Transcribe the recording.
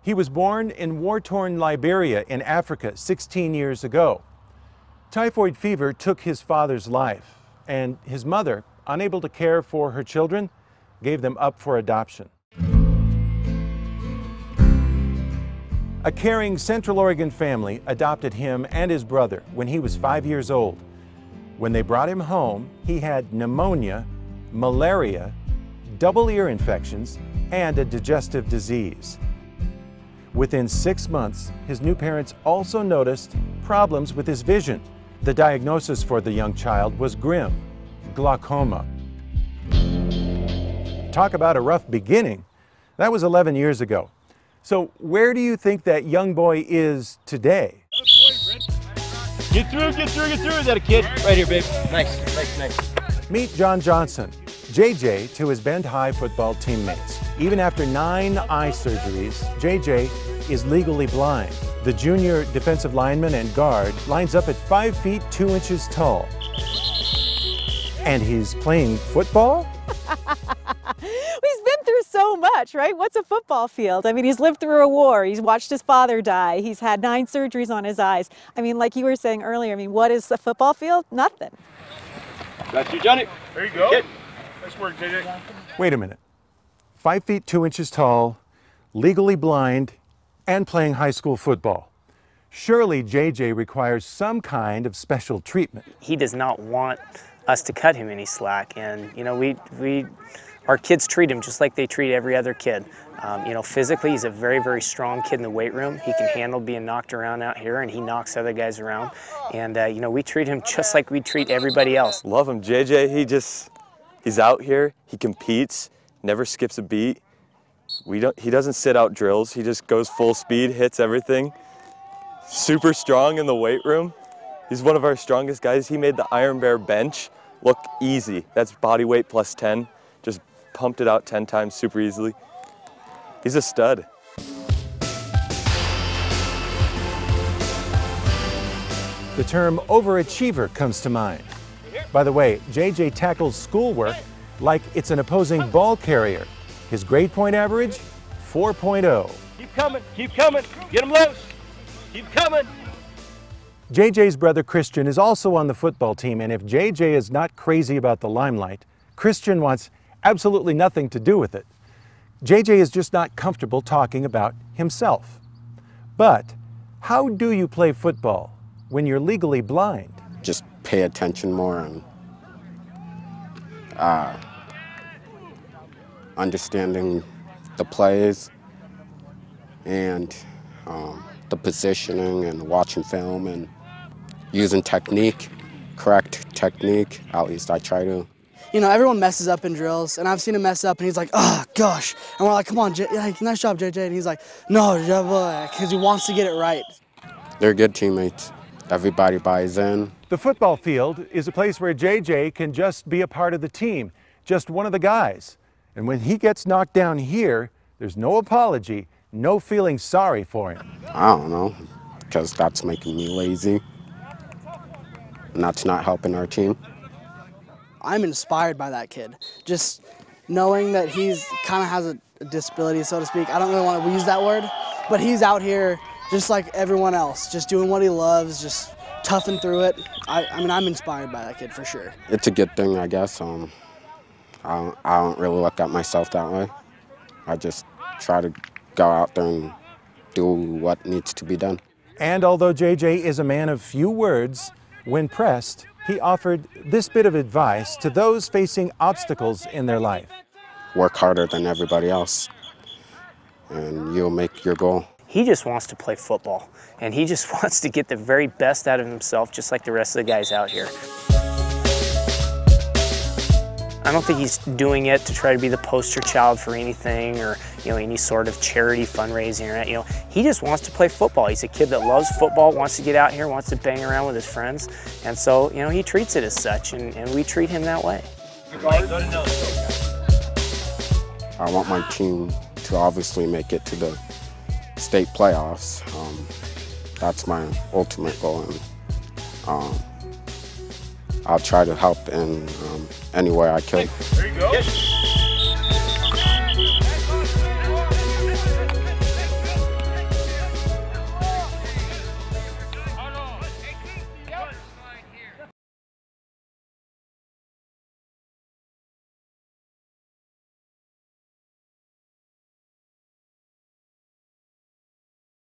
He was born in war-torn Liberia in Africa 16 years ago. Typhoid fever took his father's life, and his mother, unable to care for her children, gave them up for adoption. A caring Central Oregon family adopted him and his brother when he was 5 years old. When they brought him home, he had pneumonia, malaria, double ear infections, and a digestive disease. Within 6 months, his new parents also noticed problems with his vision. The diagnosis for the young child was grim, glaucoma. Talk about a rough beginning. That was 11 years ago. So where do you think that young boy is today? Get through. Is that a kid? Right here, babe. Nice. Meet John Johnson, JJ to his Bend High football teammates. Even after 9 eye surgeries, JJ is legally blind. The junior defensive lineman and guard lines up at 5 feet 2 inches tall. And he's playing football? He's been through so much, right? What's a football field? I mean, he's lived through a war. He's watched his father die. He's had 9 surgeries on his eyes. I mean, like you were saying earlier, I mean, what is a football field? Nothing. Got you, Johnny. There you go. Get. Nice work, JJ. Wait a minute. 5 feet 2 inches tall, legally blind, and playing high school football. Surely JJ requires some kind of special treatment. He does not want us to cut him any slack, and you know, our kids treat him just like they treat every other kid. You know, physically he's a very, very strong kid in the weight room. He can handle being knocked around out here, and he knocks other guys around. And you know, we treat him just like we treat everybody else. Love him. JJ, he's out here, he competes, never skips a beat. He doesn't sit out drills, he just goes full speed, hits everything. Super strong in the weight room. He's one of our strongest guys. He made the Iron Bear bench look easy. That's body weight plus 10. Just pumped it out 10 times super easily. He's a stud. The term overachiever comes to mind. By the way, JJ tackles schoolwork like it's an opposing ball carrier. His grade point average, 4.0. Keep coming. Get him loose. Keep coming. JJ's brother Christian is also on the football team, and if JJ is not crazy about the limelight, Christian wants absolutely nothing to do with it. JJ is just not comfortable talking about himself. But how do you play football when you're legally blind? Just pay attention more and understanding the plays and the positioning and watching film and using technique, correct technique. At least I try to. You know, everyone messes up in drills, and I've seen him mess up, and he's like, oh, gosh. And we're like, come on, nice job, JJ. And he's like, no, because he wants to get it right. They're good teammates. Everybody buys in. The football field is a place where JJ can just be a part of the team, just one of the guys. And when he gets knocked down here, there's no apology, no feeling sorry for him. I don't know, because that's making me lazy, and that's not helping our team. I'm inspired by that kid. Just knowing that he's kind of has a disability, so to speak. I don't really want to use that word, but he's out here just like everyone else, just doing what he loves, just toughing through it. I mean, I'm inspired by that kid for sure. It's a good thing, I guess. I don't really look at myself that way. I just try to go out there and do what needs to be done. And although JJ is a man of few words, when pressed, he offered this bit of advice to those facing obstacles in their life. Work harder than everybody else, and you'll make your goal. He just wants to play football, and he just wants to get the very best out of himself, just like the rest of the guys out here. I don't think he's doing it to try to be the poster child for anything or, you know, any sort of charity fundraising or, you know, he just wants to play football. He's a kid that loves football, wants to get out here, wants to bang around with his friends. And so, you know, he treats it as such, and we treat him that way. I want my team to obviously make it to the state playoffs. That's my ultimate goal. And, I'll try to help in any way I can. There you go.